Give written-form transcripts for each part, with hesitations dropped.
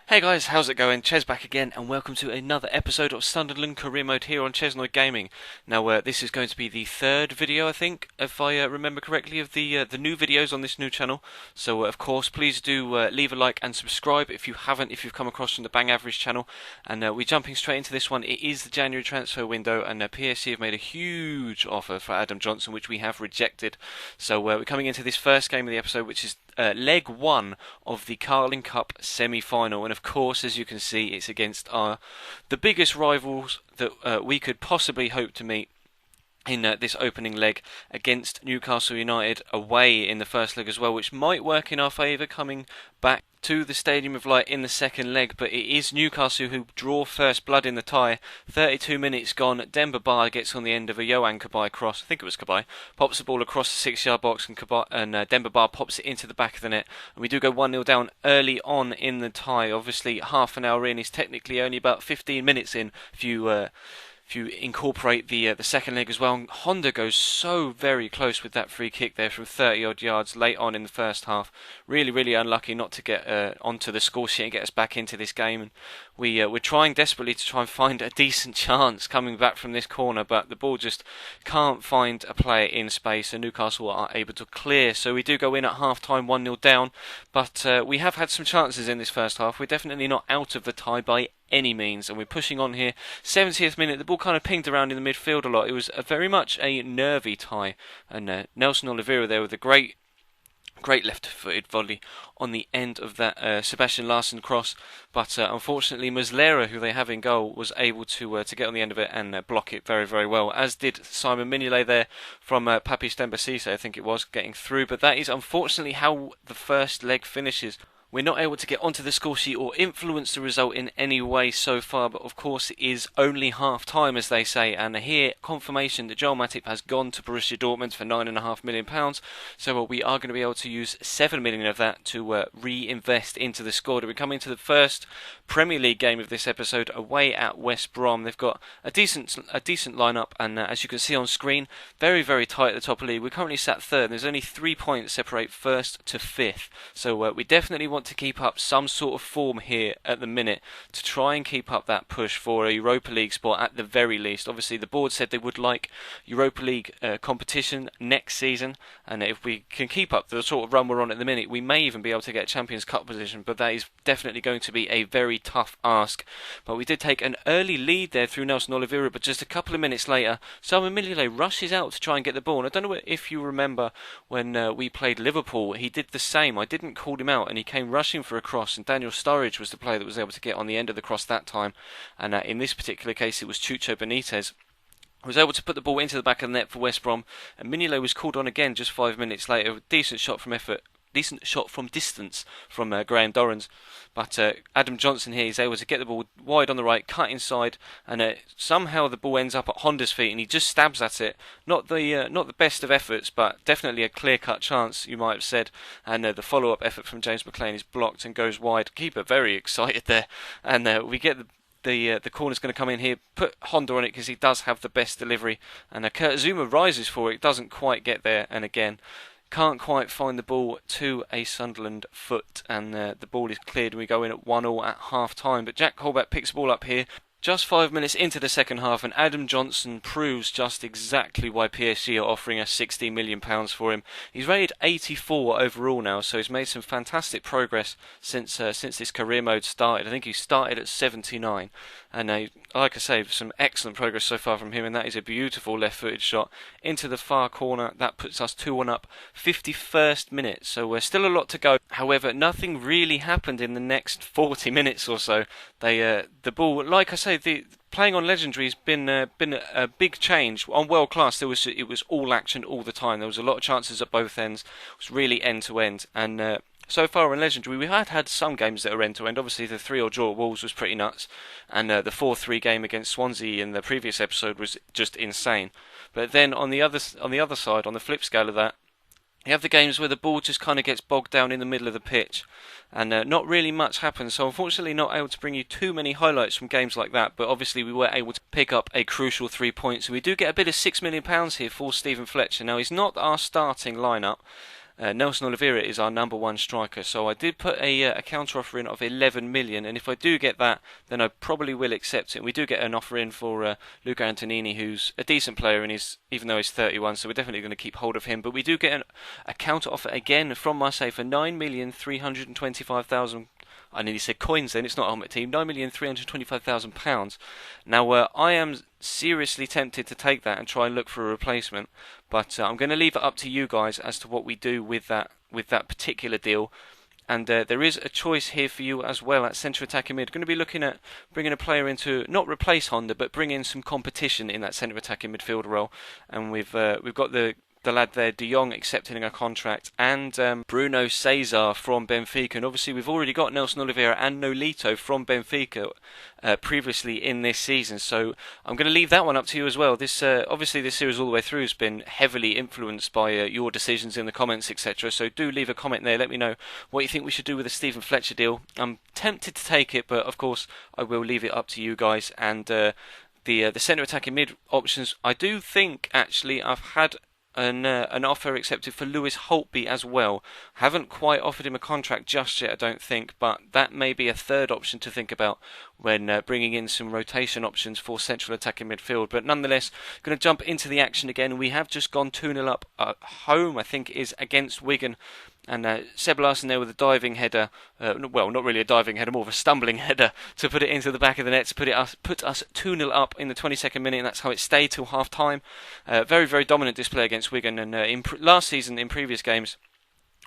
Hey guys, how's it going? Ches back again, and welcome to another episode of Sunderland Career Mode here on Chesnoid Gaming. Now, this is going to be the third video, I think, if I remember correctly, of the new videos on this new channel. So, of course, please do leave a like and subscribe if you haven't, if you've come across from the Bang Average channel. And we're jumping straight into this one. It is the January transfer window, and PSG have made a huge offer for Adam Johnson, which we have rejected. So, we're coming into this first game of the episode, which is leg one of the Carling Cup semi-final, and of course, as you can see, it's against the biggest rivals that we could possibly hope to meet in this opening leg against Newcastle United away in the first leg as well, which might work in our favour coming back to the Stadium of Light in the second leg. But it is Newcastle who draw first blood in the tie. 32 minutes gone, Demba Ba gets on the end of a Yohan Cabaye cross, I think it was Cabaye, pops the ball across the 6-yard box, and Demba Ba pops it into the back of the net, and we do go 1-0 down early on in the tie. Obviously half an hour in is technically only about 15 minutes in if you incorporate the second leg as well. And Honda goes so very close with that free kick there from 30 odd yards late on in the first half. Really, really unlucky not to get onto the score sheet and get us back into this game. And we're trying desperately to try and find a decent chance coming back from this corner, but the ball just can't find a player in space, and Newcastle are able to clear. So we do go in at half time 1-0 down, but we have had some chances in this first half. We're definitely not out of the tie by any means, and we're pushing on here. 70th minute, the ball kind of pinged around in the midfield a lot. It was very much a nervy tie, and Nelson Oliveira there with a great left-footed volley on the end of that Sebastian Larsson cross, but unfortunately Muslera, who they have in goal, was able to get on the end of it and block it very, very well, as did Simon Mignolet there from Papis Demba, I think it was, getting through. But that is unfortunately how the first leg finishes. We're not able to get onto the score sheet or influence the result in any way so far, but of course it is only half time, as they say, and here confirmation that Joel Matip has gone to Borussia Dortmund for £9.5 million, so we are going to be able to use £7 million of that to reinvest into the squad. We're coming to the first Premier League game of this episode away at West Brom. They've got a decent lineup, and as you can see on screen, very, very tight at the top of the league. We're currently sat third, and there's only 3 points separate first to fifth, so we definitely want to keep up some sort of form here at the minute to try and keep up that push for a Europa League spot at the very least. Obviously the board said they would like Europa League competition next season, and if we can keep up the sort of run we're on at the minute, we may even be able to get a Champions Cup position, but that is definitely going to be a very tough ask. But we did take an early lead there through Nelson Oliveira, but just a couple of minutes later Simon Mignolet rushes out to try and get the ball, and I don't know if you remember when we played Liverpool, he did the same. I didn't call him out, and he came rushing for a cross, and Daniel Sturridge was the player that was able to get on the end of the cross that time, and in this particular case it was Chucho Benitez was able to put the ball into the back of the net for West Brom, and Mignolet was called on again just 5 minutes later. Decent shot from distance from Graham Dorrans, but Adam Johnson here is able to get the ball wide on the right, cut inside, and somehow the ball ends up at Honda's feet, and he just stabs at it. Not the best of efforts, but definitely a clear-cut chance, you might have said. And the follow-up effort from James McLean is blocked and goes wide. Keeper very excited there, and we get the corner's going to come in here, put Honda on it because he does have the best delivery, and Kurt Zuma rises for it, doesn't quite get there, and again can't quite find the ball to a Sunderland foot, and the ball is cleared and we go in at 1-1 at half time. But Jack Colback picks the ball up here just 5 minutes into the second half, and Adam Johnson proves just exactly why PSG are offering us £60 million for him. He's rated 84 overall now, so he's made some fantastic progress since this career mode started. I think he started at 79, and like I say, some excellent progress so far from him, and that is a beautiful left-footed shot into the far corner. That puts us 2-1 up, 51st minute, so we're still a lot to go. However, nothing really happened in the next 40 minutes or so. The ball, like I say, playing on Legendary has been a big change. On World Class, it was all action all the time. There was a lot of chances at both ends. It was really end to end, and so far in Legendary we had some games that are end to end. Obviously the 3-3 draw at Wolves was pretty nuts, and the 4-3 game against Swansea in the previous episode was just insane. But then on the other side, on the flip scale of that, you have the games where the ball just kind of gets bogged down in the middle of the pitch, and not really much happens. So unfortunately not able to bring you too many highlights from games like that, but obviously we were able to pick up a crucial 3 points. So we do get a bit of £6 million here for Stephen Fletcher. Now he's not our starting lineup, Nelson Oliveira is our #1 striker. So I did put a counter offer in of 11 million, and if I do get that, then I probably will accept it. We do get an offer in for Luca Antonini, who's a decent player, and even though he's 31, so we're definitely going to keep hold of him. But we do get a counter offer again from Marseille for 9,325,000. I nearly said coins then, it's not Ultimate Team, £9,325,000. Now, I am seriously tempted to take that and try and look for a replacement, but I'm going to leave it up to you guys as to what we do with that particular deal. And there is a choice here for you as well at centre attacking mid. Going to be looking at bringing a player in to not replace Honda, but bring in some competition in that centre attacking midfield role. And we've got the lad there, De Jong, accepting a contract, and Bruno Cesar from Benfica. And obviously we've already got Nelson Oliveira and Nolito from Benfica previously in this season, so I'm going to leave that one up to you as well. This obviously this series all the way through has been heavily influenced by your decisions in the comments, etc. So do leave a comment there, let me know what you think we should do with the Stephen Fletcher deal. I'm tempted to take it, but of course I will leave it up to you guys. And the centre attacking mid options, I do think actually I've had an offer accepted for Lewis Holtby as well. Haven't quite offered him a contract just yet, I don't think, but that may be a third option to think about when bringing in some rotation options for central attacking midfield. But nonetheless, going to jump into the action again. We have just gone 2-0 up at home, I think it is, against Wigan. And Seb Larsson there with a diving header, well, not really a diving header, more of a stumbling header to put it into the back of the net to put us 2-0 up in the 22nd minute, and that's how it stayed till half time. Very, very dominant display against Wigan, and last season in previous games,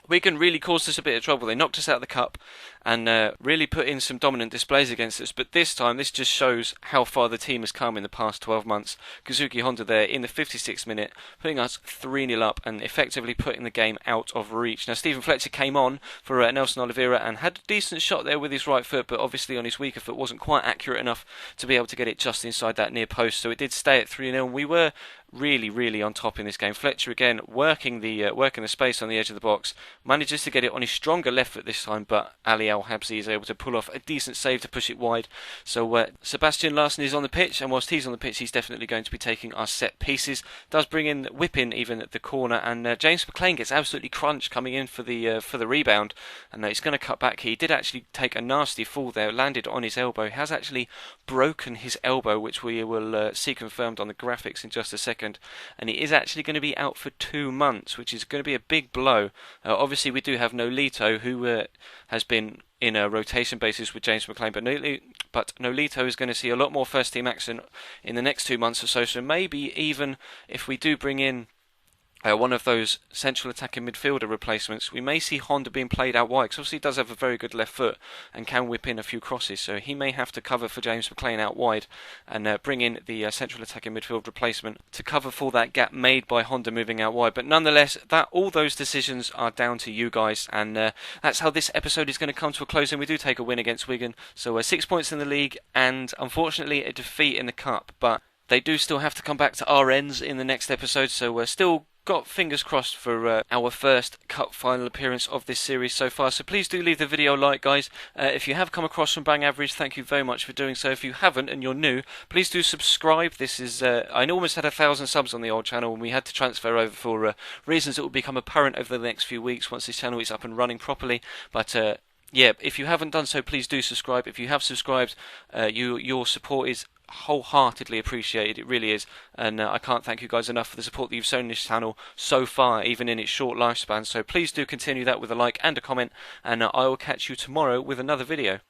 Wigan really caused us a bit of trouble. They knocked us out of the cup and really put in some dominant displays against us. But this time, this just shows how far the team has come in the past 12 months. Kazuki Honda there in the 56th minute, putting us 3-0 up and effectively putting the game out of reach. Now, Stephen Fletcher came on for Nelson Oliveira and had a decent shot there with his right foot, but obviously on his weaker foot wasn't quite accurate enough to be able to get it just inside that near post. So it did stay at 3-0, and we were really on top in this game. Fletcher again working the space on the edge of the box, manages to get it on his stronger left foot this time, but Ali Al-Habsi is able to pull off a decent save to push it wide. So Sebastian Larsson is on the pitch, and whilst he's on the pitch, he's definitely going to be taking our set pieces. Does bring in Whippin even at the corner, and James McLean gets absolutely crunched coming in for the rebound, and he's going to cut back. He did actually take a nasty fall there, landed on his elbow. He has actually broken his elbow, which we will see confirmed on the graphics in just a second. And he is actually going to be out for 2 months, which is going to be a big blow. Obviously, we do have Nolito, who has been in a rotation basis with James McLean, but Nolito is going to see a lot more first-team action in the next 2 months or so. So maybe even if we do bring in one of those central attacking midfielder replacements, we may see Honda being played out wide, because obviously he does have a very good left foot and can whip in a few crosses, so he may have to cover for James McLean out wide and bring in the central attacking midfield replacement to cover for that gap made by Honda moving out wide. But nonetheless, all those decisions are down to you guys, and that's how this episode is going to come to a close, and we do take a win against Wigan. So 6 points in the league, and unfortunately a defeat in the cup, but they do still have to come back to our ends in the next episode, so we're still got fingers crossed for our first cup final appearance of this series so far. So please do leave the video a like, guys. If you have come across from Bang Average, thank you very much for doing so. If you haven't and you're new, please do subscribe. This is I almost had 1,000 subs on the old channel, and we had to transfer over for reasons that will become apparent over the next few weeks once this channel is up and running properly. But yeah, if you haven't done so, please do subscribe. If you have subscribed, your support is wholeheartedly appreciated. It really is, and I can't thank you guys enough for the support that you've shown this channel so far, even in its short lifespan. So please do continue that with a like and a comment, and I will catch you tomorrow with another video.